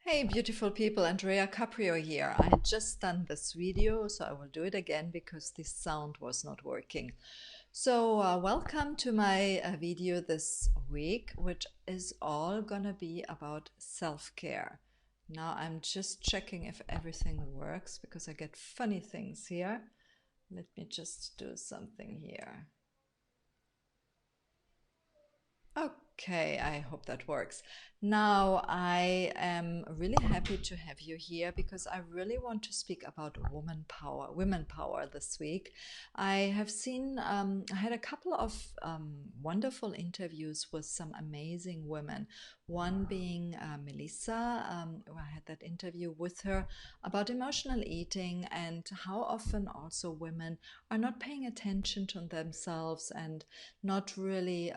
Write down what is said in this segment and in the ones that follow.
Hey beautiful people, Andrea Caprio here. I had just done this video, so I will do it again because the sound was not working. Welcome to my video this week, which is all gonna be about self-care. Now I'm just checking if everything works because I get funny things here. Let me just do something here. Okay, I hope that works. Now, I am really happy to have you here because I really want to speak about women power this week. I had a couple of wonderful interviews with some amazing women. One being Melissa, I had that interview with her about emotional eating and how often also women are not paying attention to themselves and not really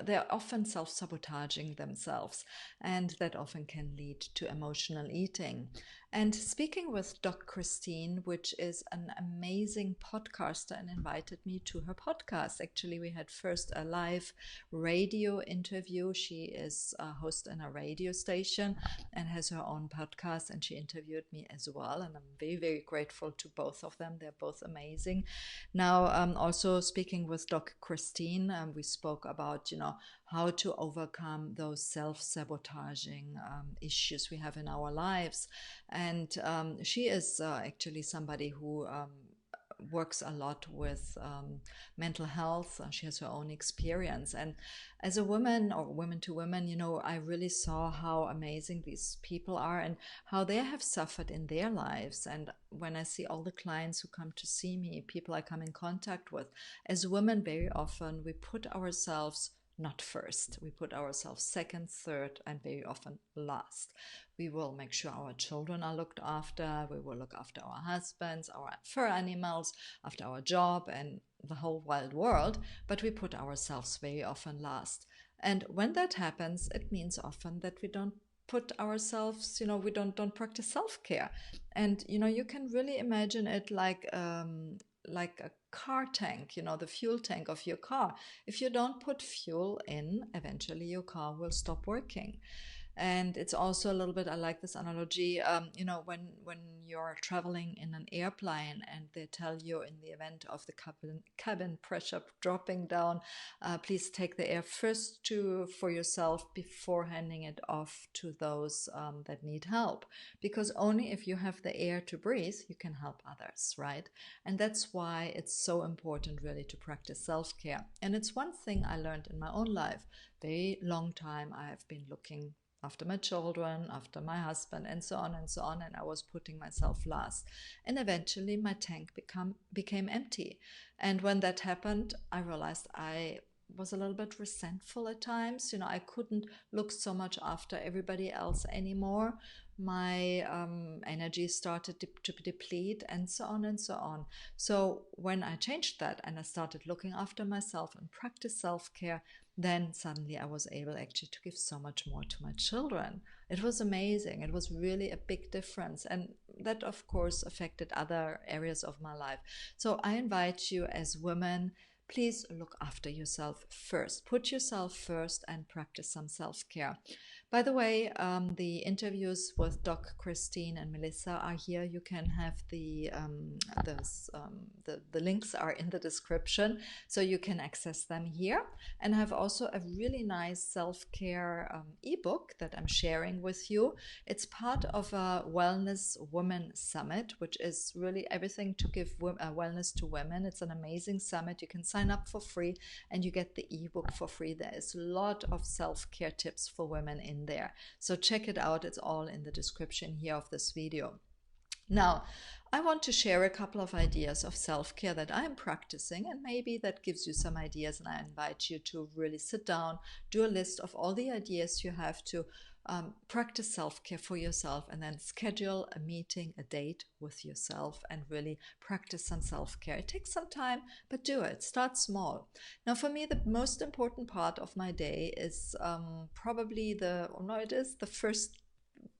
they're often self sabotaging themselves, and that often can lead to emotional eating. And speaking with Doc Christine, which is an amazing podcaster, and invited me to her podcast. Actually, we had first a live radio interview. She is a host in a radio station and has her own podcast, and she interviewed me as well. And I'm very, very grateful to both of them. They're both amazing. Now, also speaking with Doc Christine, we spoke about, how to overcome those self-sabotaging issues we have in our lives. And she is actually somebody who works a lot with mental health. She has her own experience. And as a woman or women to women, I really saw how amazing these people are and how they have suffered in their lives. And when I see all the clients who come to see me, people I come in contact with, as women, very often we put ourselves not first. We put ourselves second, third, and very often last. We will make sure our children are looked after. We will look after our husbands, our fur animals, after our job, and the whole wild world. But we put ourselves very often last. And when that happens, it means often that we don't put ourselves, we don't practice self-care. And you can really imagine it like a car tank, the fuel tank of your car. If you don't put fuel in, eventually your car will stop working. And it's also a little bit, I like this analogy, when you're traveling in an airplane and they tell you in the event of the cabin pressure dropping down, please take the air first for yourself before handing it off to those that need help. Because only if you have the air to breathe, you can help others, right? And that's why it's so important really to practice self-care. And it's one thing I learned in my own life. Very long time I have been looking after my children, after my husband, and so on and so on, and I was putting myself last. And eventually my tank became empty. And when that happened, I realized I was a little bit resentful at times. I couldn't look so much after everybody else anymore. My energy started to deplete, and so on and so on. So when I changed that and I started looking after myself and practice self-care, then suddenly I was able actually to give so much more to my children. It was amazing. It was really a big difference. And that, of course, affected other areas of my life. So I invite you as women, please look after yourself first. Put yourself first and practice some self-care. By the way, the interviews with Doc Christine and Melissa are here. You can have the links are in the description, so you can access them here. And I have also a really nice self-care ebook that I'm sharing with you. It's part of a Wellness Women Summit, which is really everything to give wellness to women. It's an amazing summit. You can sign up for free and you get the ebook for free. There is a lot of self-care tips for women in there. So check it out. It's all in the description here of this video. Now, I want to share a couple of ideas of self-care that I'm practicing, and maybe that gives you some ideas, and I invite you to really sit down, do a list of all the ideas you have to practice self-care for yourself, and then schedule a meeting, a date with yourself, and really practice some self-care. It takes some time, but do it. Start small. Now, for me, the most important part of my day is probably it is the first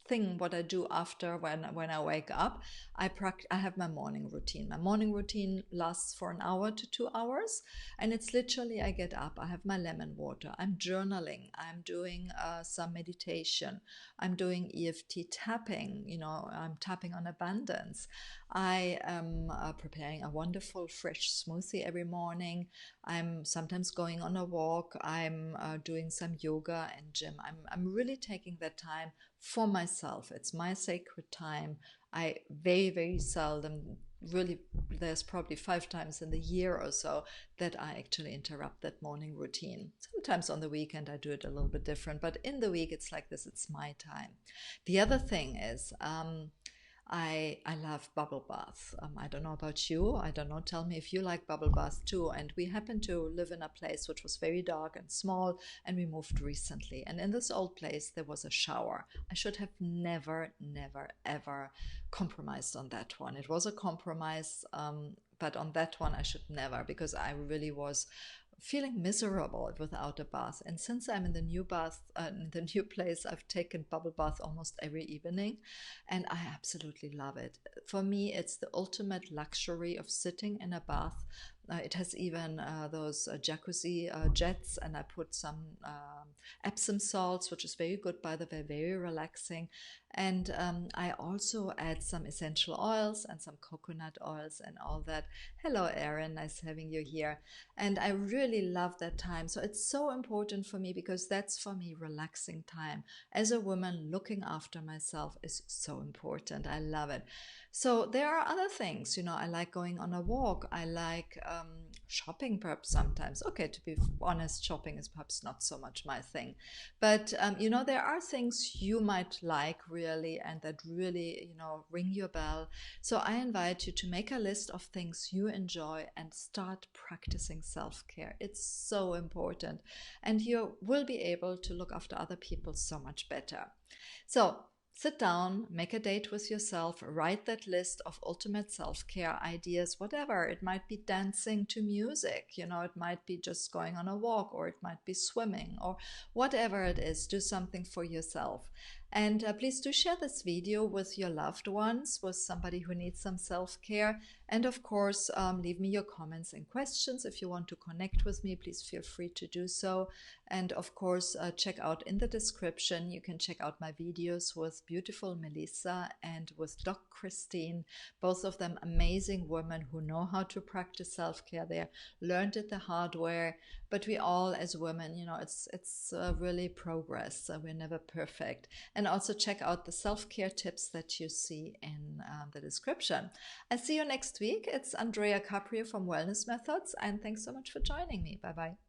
thing what I do after when I wake up. I have my morning routine. My morning routine lasts for an hour to 2 hours, and it's literally I get up, I have my lemon water, I'm journaling, I'm doing some meditation, I'm doing EFT tapping. I'm tapping on abundance. I am preparing a wonderful fresh smoothie every morning. I'm sometimes going on a walk. I'm doing some yoga and gym. I'm really taking that time for myself. It's my sacred time. I very, very seldom, really, there's probably 5 times in the year or so that I actually interrupt that morning routine. Sometimes on the weekend I do it a little bit different, but in the week it's like this, it's my time. The other thing is, I love bubble baths. I don't know about you. I don't know. Tell me if you like bubble baths too. And we happen to live in a place which was very dark and small, and we moved recently. And in this old place, there was a shower. I should have never, never, ever compromised on that one. It was a compromise, but on that one, I should never, because I really was feeling miserable without a bath. And since I'm in the new in the new place, I've taken bubble bath almost every evening, and I absolutely love it. For me, it's the ultimate luxury of sitting in a bath. It has even those jacuzzi jets, and I put some Epsom salts, which is very good, by the way, very relaxing. And I also add some essential oils and some coconut oils and all that. Hello, Erin, nice having you here. And I really love that time. So it's so important for me, because that's for me relaxing time. As a woman, looking after myself is so important. I love it. So there are other things, I like going on a walk. I like shopping perhaps sometimes. Okay, to be honest, shopping is perhaps not so much my thing. But, there are things you might like really, and that really, ring your bell. So I invite you to make a list of things you enjoy and start practicing self-care. It's so important. And you will be able to look after other people so much better. So sit down, make a date with yourself, write that list of ultimate self-care ideas, whatever. It might be dancing to music, it might be just going on a walk, or it might be swimming, or whatever it is. Do something for yourself. And please do share this video with your loved ones, with somebody who needs some self-care. And of course, leave me your comments and questions. If you want to connect with me, please feel free to do so. And of course, check out in the description, you can check out my videos with beautiful Melissa and with Doc Christine, both of them amazing women who know how to practice self-care. They learned it the hard way, but we all as women, it's really progress. We're never perfect. And also check out the self-care tips that you see in the description. I'll see you next week. It's Andrea Caprio from Wellness Methods, and thanks so much for joining me. Bye-bye.